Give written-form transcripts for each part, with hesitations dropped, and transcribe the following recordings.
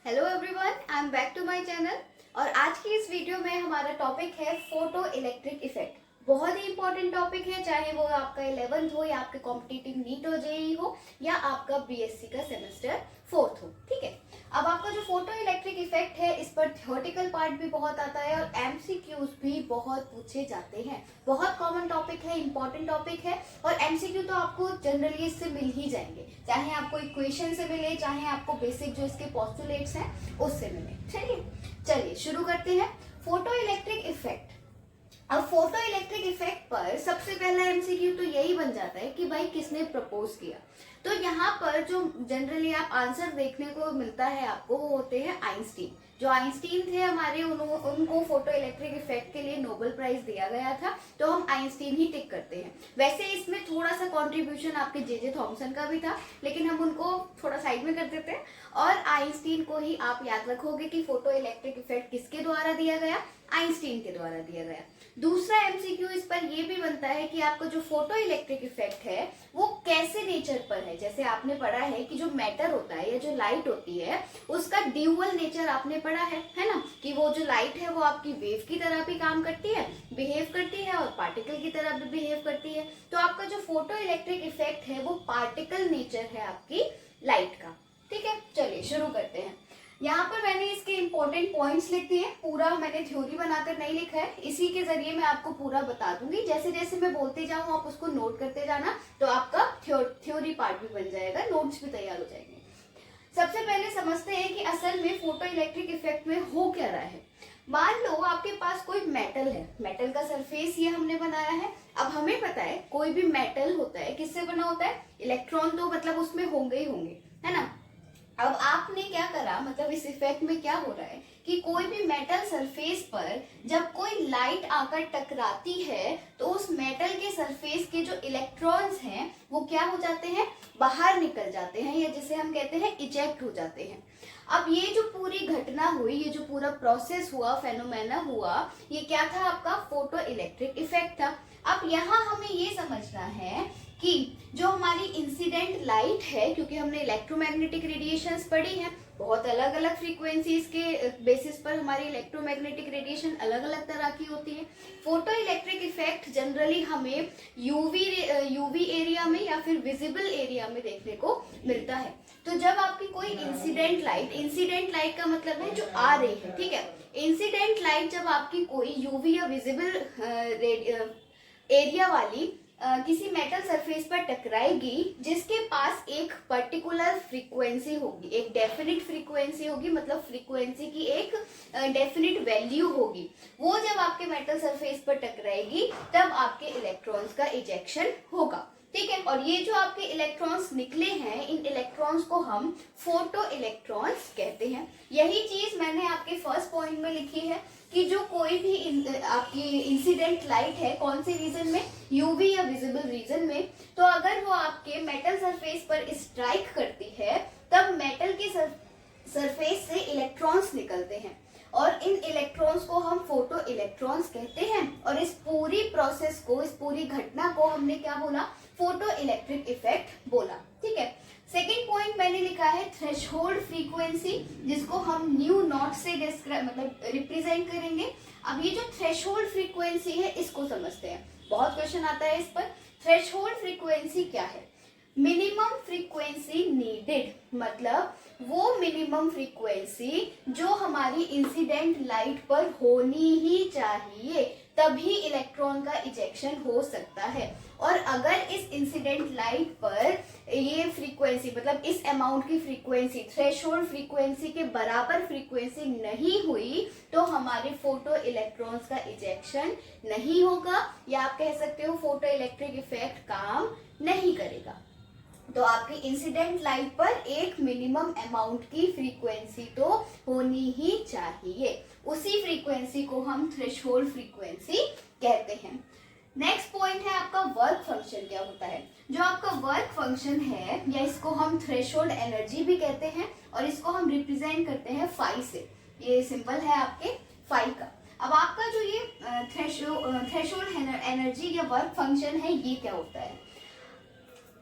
Hello everyone, I am back to my channel. और आज की इस वीडियो में हमारा टॉपिक है फोटो इलेक्ट्रिक इफेक्ट। बहुत ही इंपॉर्टेंट टॉपिक है, चाहे वो आपका 11th हो या आपके कॉम्पिटिटिव नीट हो, जेई हो या आपका बीएससी का सेमेस्टर 4th हो। ठीक है, अब आपका जो फोटो इलेक्ट्रिक इफेक्ट है, इस पर थ्योरेटिकल पार्ट भी बहुत आता है और एमसीक्यूज भी बहुत पूछे जाते हैं। बहुत कॉमन टॉपिक है, इंपॉर्टेंट टॉपिक है और एमसीक्यू तो आपको जनरली इससे मिल ही जाएंगे, चाहे आपको इक्वेशन से मिले, चाहे आपको बेसिक जो इसके पोस्टुलेट्स हैं उससे मिले। चलिए शुरू करते हैं। Photo electric effect. अब फोटो इलेक्ट्रिक इफेक्ट पर सबसे पहला एमसीक्यू तो यही बन जाता है कि भाई किसने प्रपोज किया। तो यहाँ पर जो जनरली आप आंसर देखने को मिलता है आपको, वो होते हैं आइंस्टीन। जो आइंस्टीन थे हमारे, उनको फोटो इलेक्ट्रिक इफेक्ट के लिए नोबेल प्राइज दिया गया था, तो हम आइंस्टीन ही टिक करते हैं। वैसे इसमें थोड़ा सा कंट्रीब्यूशन आपके जे थॉमसन का भी था, लेकिन हम उनको थोड़ा साइड में कर देते हैं और आइंस्टीन को ही आप याद रखोगे कि फोटो इलेक्ट्रिक इफेक्ट किसके द्वारा दिया गया, आइंस्टीन के द्वारा दिया गया। दूसरा एमसीक्यू इस पर यह भी बनता है कि आपका जो फोटो इलेक्ट्रिक इफेक्ट है वो कैसे नेचर पर है। जैसे आपने पढ़ा है कि जो मैटर होता है या जो लाइट होती है उसका ड्यूअल नेचर आपने पढ़ा है ना, कि वो जो लाइट है वो आपकी वेव की तरह भी काम करती है, बिहेव करती है और पार्टिकल की तरह भी बिहेव करती है। तो आपका जो फोटो इलेक्ट्रिक इफेक्ट है वो पार्टिकल नेचर है आपकी लाइट का। ठीक है, चलिए शुरू करते हैं। यहाँ पर मैंने इसके इंपॉर्टेंट पॉइंट्स लिख दिए, पूरा मैंने थ्योरी बनाकर नहीं लिखा है, इसी के जरिए मैं आपको पूरा बता दूंगी। जैसे जैसे मैं बोलते जाऊँ आप उसको नोट करते जाना, तो आपका थ्योरी पार्ट भी बन जाएगा, नोट्स भी तैयार हो जाएंगे। सबसे पहले समझते हैं कि असल में फोटो इलेक्ट्रिक इफेक्ट में हो क्या रहा है। मान लो आपके पास कोई मेटल है, मेटल का सरफेस ये हमने बनाया है। अब हमें पता है कोई भी मेटल होता है किससे बना होता है, इलेक्ट्रॉन तो मतलब उसमें होंगे ही होंगे, है ना। अब आपने क्या करा, मतलब इस इफेक्ट में क्या हो रहा है कि कोई भी मेटल सरफेस पर जब कोई लाइट आकर टकराती है तो उस मेटल के सरफेस के जो इलेक्ट्रॉन्स हैं वो क्या हो जाते हैं, बाहर निकल जाते हैं, या जिसे हम कहते हैं इजेक्ट हो जाते हैं। अब ये जो पूरी घटना हुई, ये जो पूरा प्रोसेस हुआ, फेनोमेना हुआ, ये क्या था, आपका फोटो इलेक्ट्रिक इफेक्ट था। अब यहाँ हमें ये समझना है कि जो हमारी इंसिडेंट लाइट है, क्योंकि हमने इलेक्ट्रोमैग्नेटिक रेडिएशंस पढ़ी हैं, बहुत अलग अलग फ्रीक्वेंसीज के बेसिस पर हमारी इलेक्ट्रोमैग्नेटिक रेडिएशन अलग अलग तरह की होती है। फोटो इलेक्ट्रिक इफेक्ट जनरली हमें यूवी एरिया में या फिर विजिबल एरिया में देखने को मिलता है। तो जब आपकी कोई इंसिडेंट लाइट का मतलब है जो आ रही है, ठीक है, इंसिडेंट लाइट जब आपकी कोई यूवी या विजिबल एरिया वाली किसी मेटल सरफेस पर टकराएगी, जिसके पास एक पर्टिकुलर फ्रीक्वेंसी होगी, एक डेफिनिट फ्रीक्वेंसी होगी, मतलब फ्रीक्वेंसी की एक डेफिनिट वैल्यू होगी, वो जब आपके मेटल सरफेस पर टकराएगी तब आपके इलेक्ट्रॉन्स का इजेक्शन होगा। ठीक है, और ये जो आपके इलेक्ट्रॉन्स निकले हैं, इन इलेक्ट्रॉन्स को हम फोटो इलेक्ट्रॉन्स कहते हैं। यही चीज मैंने आपके फर्स्ट पॉइंट में लिखी है कि जो कोई भी आपकी इंसिडेंट लाइट है, कौन से रीजन में, यूवी या विजिबल रीजन में, तो अगर वो आपके मेटल सरफेस पर स्ट्राइक करती है तब मेटल के सरफेस से इलेक्ट्रॉन्स निकलते हैं और इन इलेक्ट्रॉन्स को हम फोटो इलेक्ट्रॉन्स कहते हैं। और इस पूरी प्रोसेस को, इस पूरी घटना को हमने क्या बोला, फोटो इलेक्ट्रिक इफेक्ट बोला। ठीक है, सेकेंड पॉइंट मैंने लिखा है थ्रेशोल्ड फ्रीक्वेंसी, जिसको हम न्यू नॉट से डिस्क्राइब मतलब रिप्रेजेंट करेंगे। अब ये जो थ्रेशोल्ड फ्रीक्वेंसी है इसको समझते हैं, बहुत क्वेश्चन आता है इस पर। थ्रेशोल्ड फ्रीक्वेंसी क्या है, मिनिमम फ्रीक्वेंसी नीडेड, मतलब वो मिनिमम फ्रीक्वेंसी जो हमारी इंसिडेंट लाइट पर होनी ही चाहिए, तभी इलेक्ट्रॉन का इजेक्शन हो सकता है। और अगर इस इंसिडेंट लाइट पर ये फ्रीक्वेंसी, मतलब इस अमाउंट की फ्रीक्वेंसी, थ्रेशोल्ड फ्रीक्वेंसी के बराबर फ्रीक्वेंसी नहीं हुई तो हमारे फोटो इलेक्ट्रॉन्स का इजेक्शन नहीं होगा, या आप कह सकते हो फोटो इलेक्ट्रिक इफेक्ट काम नहीं करेगा। तो आपकी इंसिडेंट लाइट पर एक मिनिमम अमाउंट की फ्रीक्वेंसी तो होनी ही चाहिए, उसी फ्रीक्वेंसी को हम थ्रेशोल्ड फ्रीक्वेंसी कहते हैं। नेक्स्ट पॉइंट है आपका वर्क फंक्शन क्या होता है। जो आपका वर्क फंक्शन है, या इसको हम थ्रेशोल्ड एनर्जी भी कहते हैं, और इसको हम रिप्रेजेंट करते हैं फाई से। ये सिंबल है आपके फाई का। अब आपका जो ये थ्रेशोल्ड एनर्जी या वर्क फंक्शन है, ये क्या होता है,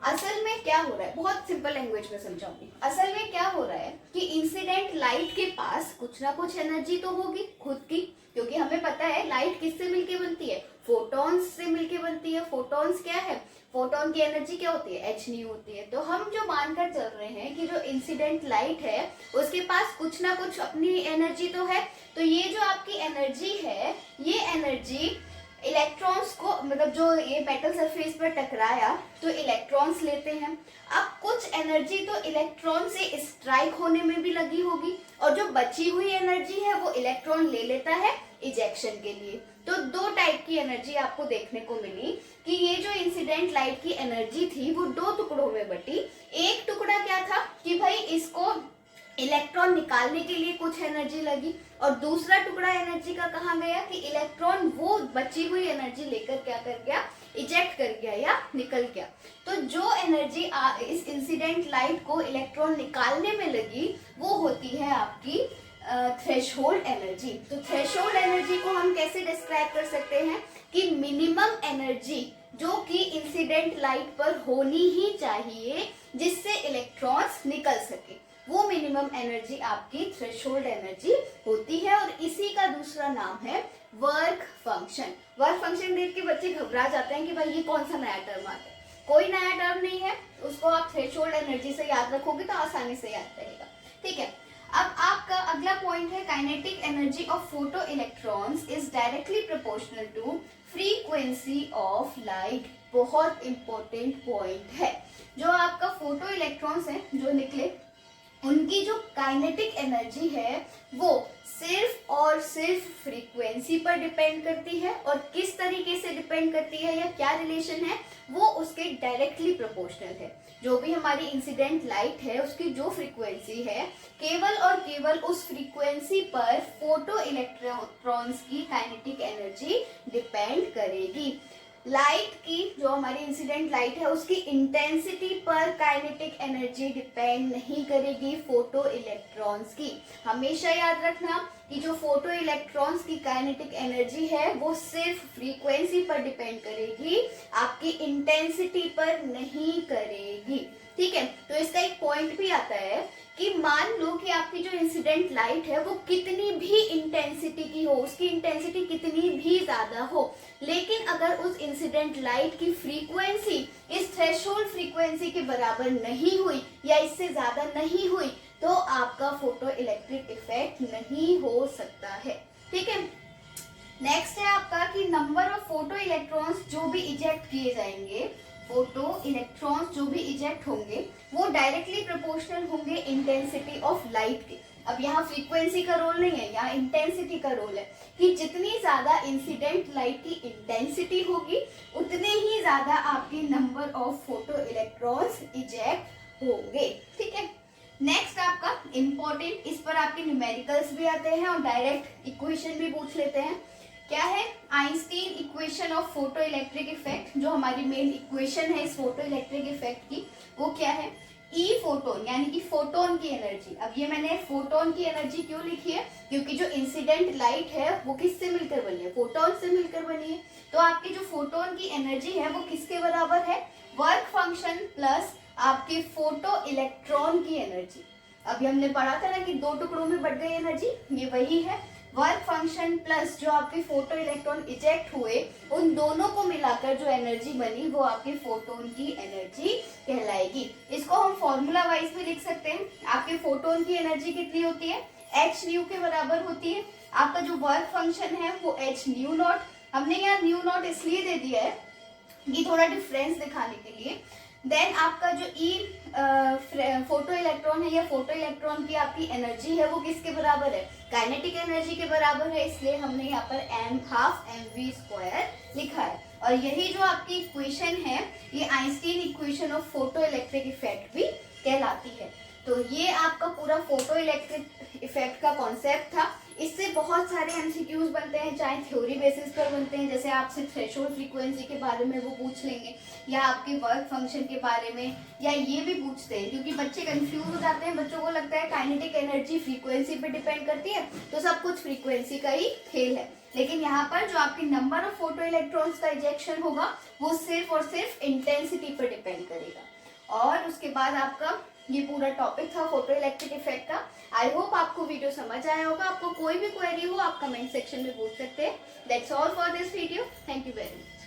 असल में क्या हो रहा है, बहुत सिंपल लैंग्वेज में समझाऊंगी। असल में क्या हो रहा है कि इंसिडेंट लाइट के पास कुछ ना कुछ एनर्जी तो होगी खुद की, क्योंकि हमें पता है लाइट किससे मिलके बनती है, फोटॉन्स से मिलके बनती है। फोटॉन्स क्या है, फोटोन की एनर्जी क्या होती है, एच न्यू होती है। तो हम जो मानकर चल रहे हैं कि जो इंसिडेंट लाइट है उसके पास कुछ ना कुछ अपनी एनर्जी तो है। तो ये जो आपकी एनर्जी है, ये एनर्जी इलेक्ट्रॉन्स को, मतलब जो ये मेटल सरफेस पर टकराया तो इलेक्ट्रॉन्स लेते हैं। अब कुछ एनर्जी तो इलेक्ट्रॉन से स्ट्राइक होने में भी लगी होगी, और जो बची हुई एनर्जी है वो इलेक्ट्रॉन ले लेता है इजेक्शन के लिए। तो दो टाइप की एनर्जी आपको देखने को मिली कि ये जो इंसिडेंट लाइट की एनर्जी थी वो दो टुकड़ों में बटी। एक टुकड़ा क्या था कि भाई इसको इलेक्ट्रॉन निकालने के लिए कुछ एनर्जी लगी, और दूसरा टुकड़ा एनर्जी का कहा गया कि इलेक्ट्रॉन वो बची हुई एनर्जी लेकर क्या कर गया, इजेक्ट कर गया या निकल गया। तो जो एनर्जी इस इंसिडेंट लाइट को इलेक्ट्रॉन निकालने में लगी वो होती है आपकी थ्रेशोल्ड एनर्जी। तो थ्रेशोल्ड एनर्जी को हम कैसे डिस्क्राइब कर सकते हैं कि मिनिमम एनर्जी जो कि इंसिडेंट लाइट पर होनी ही चाहिए जिससे इलेक्ट्रॉन्स निकल सके, वो मिनिमम एनर्जी आपकी थ्रेशोल्ड एनर्जी होती है। और इसी का दूसरा नाम है वर्क फंक्शन। वर्क फंक्शन देख के बच्चे घबरा जाते हैं कि भाई ये कौन सा नया टर्म आता है। कोई नया टर्म नहीं है, उसको आप थ्रेशोल्ड एनर्जी से याद रखोगे तो आसानी से याद रहेगा। ठीक है, अब आपका अगला पॉइंट है kinetic energy of photo electrons is directly proportional to frequency of light. बहुत इंपॉर्टेंट पॉइंट है। जो आपका फोटो इलेक्ट्रॉन्स हैं जो निकले, उनकी जो काइनेटिक एनर्जी है वो सिर्फ और सिर्फ फ्रीक्वेंसी पर डिपेंड करती है। और किस तरीके से डिपेंड करती है या क्या रिलेशन है, वो उसके डायरेक्टली प्रोपोर्शनल है। जो भी हमारी इंसिडेंट लाइट है उसकी जो फ्रीक्वेंसी है, केवल और केवल उस फ्रीक्वेंसी पर फोटो इलेक्ट्रॉन्स की काइनेटिक एनर्जी डिपेंड करेगी। लाइट की, जो हमारी इंसिडेंट लाइट है, उसकी इंटेंसिटी पर काइनेटिक एनर्जी डिपेंड नहीं करेगी फोटो इलेक्ट्रॉन्स की। हमेशा याद रखना कि जो फोटो इलेक्ट्रॉन्स की काइनेटिक एनर्जी है वो सिर्फ फ्रीक्वेंसी पर डिपेंड करेगी, आपकी इंटेंसिटी पर नहीं करेगी। ठीक है, तो इसका एक पॉइंट भी आता है कि मान लो कि आपकी जो इंसिडेंट लाइट है वो कितनी भी इंटेंसिटी की हो, उसकी इंटेंसिटी कितनी भी ज्यादा हो, लेकिन अगर उस इंसिडेंट लाइट की फ्रीक्वेंसी इस थ्रेशोल्ड फ्रीक्वेंसी के बराबर नहीं हुई या इससे ज्यादा नहीं हुई तो आपका फोटो इलेक्ट्रिक इफेक्ट नहीं हो सकता है। ठीक है, नेक्स्ट है आपका कि नंबर ऑफ फोटो इलेक्ट्रॉन्स जो भी इजेक्ट किए जाएंगे, फोटो इलेक्ट्रॉन्स जो भी इजेक्ट होंगे वो डायरेक्टली प्रोपोर्शनल होंगे इंटेंसिटी ऑफ लाइट के। अब यहाँ फ्रीक्वेंसी का रोल नहीं है, यहाँ इंटेंसिटी का रोल है कि जितनी ज्यादा इंसिडेंट लाइट की इंटेंसिटी होगी उतने ही ज्यादा आपके number of photo electrons eject होंगे। ठीक है, नेक्स्ट आपका इम्पोर्टेंट, इस पर आपके न्यूमेरिकल्स भी आते हैं और डायरेक्ट इक्वेशन भी पूछ लेते हैं। क्या है, Einstein equation of photo electric effect. जो हमारी मेन इक्वेशन है इस फोटो इलेक्ट्रिक इफेक्ट की वो क्या है, ई फोटोन यानी कि फोटोन की एनर्जी। अब ये मैंने फोटोन की एनर्जी क्यों लिखी है, क्योंकि जो इंसिडेंट लाइट है वो किससे मिलकर बनी है, फोटोन से मिलकर बनी है। तो आपकी जो फोटोन की एनर्जी है वो किसके बराबर है, वर्क फंक्शन प्लस आपके फोटो इलेक्ट्रॉन की एनर्जी। अभी हमने पढ़ा था ना कि दो टुकड़ों में बढ़ गई एनर्जी, ये वही है। वर्क फंक्शन प्लस जो आपके फोटो इलेक्ट्रॉन इजेक्ट हुए, उन दोनों को मिलाकर जो एनर्जी बनी वो आपके फोटोन की एनर्जी कहलाएगी। इसको हम फॉर्मूला वाइज भी लिख सकते हैं। आपके फोटोन की एनर्जी कितनी होती है, एच न्यू के बराबर होती है। आपका जो वर्क फंक्शन है वो एच न्यू नॉट, हमने यहाँ न्यू नॉट इसलिए दे दिया है कि थोड़ा डिफरेंस दिखाने के लिए। देन आपका जो ई फोटो इलेक्ट्रॉन है या फोटो इलेक्ट्रॉन की आपकी एनर्जी है वो किसके बराबर है, काइनेटिक एनर्जी के बराबर है, इसलिए हमने यहाँ पर m12mv² लिखा है। और यही जो आपकी इक्वेशन है ये Einstein equation of photo electric effect भी कहलाती है। तो ये आपका पूरा फोटो इलेक्ट्रिक इफेक्ट का कॉन्सेप्ट था। इससे बहुत सारे एमसीक्यूज बनते हैं, चाहे थ्योरी बेसिस पर बनते हैं, जैसे आपसे थ्रेशोल्ड फ्रीक्वेंसी के बारे में वो पूछ लेंगे, या आपके वर्क फंक्शन के बारे में, या ये भी पूछते हैं क्योंकि बच्चे कंफ्यूज हो जाते हैं। बच्चों को लगता है काइनेटिक एनर्जी फ्रीक्वेंसी पे डिपेंड करती है तो सब कुछ फ्रीक्वेंसी का ही खेल है, लेकिन यहाँ पर जो आपकी नंबर ऑफ फोटो इलेक्ट्रॉन्स का इजेक्शन होगा वो सिर्फ और सिर्फ इंटेंसिटी पर डिपेंड करेगा। और उसके बाद आपका ये पूरा टॉपिक था फोटो इलेक्ट्रिक इफेक्ट का। आई होप आपको वीडियो समझ आया होगा। आपको कोई भी क्वेरी हो आप कमेंट सेक्शन में पूछ सकते हैं। That's all for this video. Thank you very much.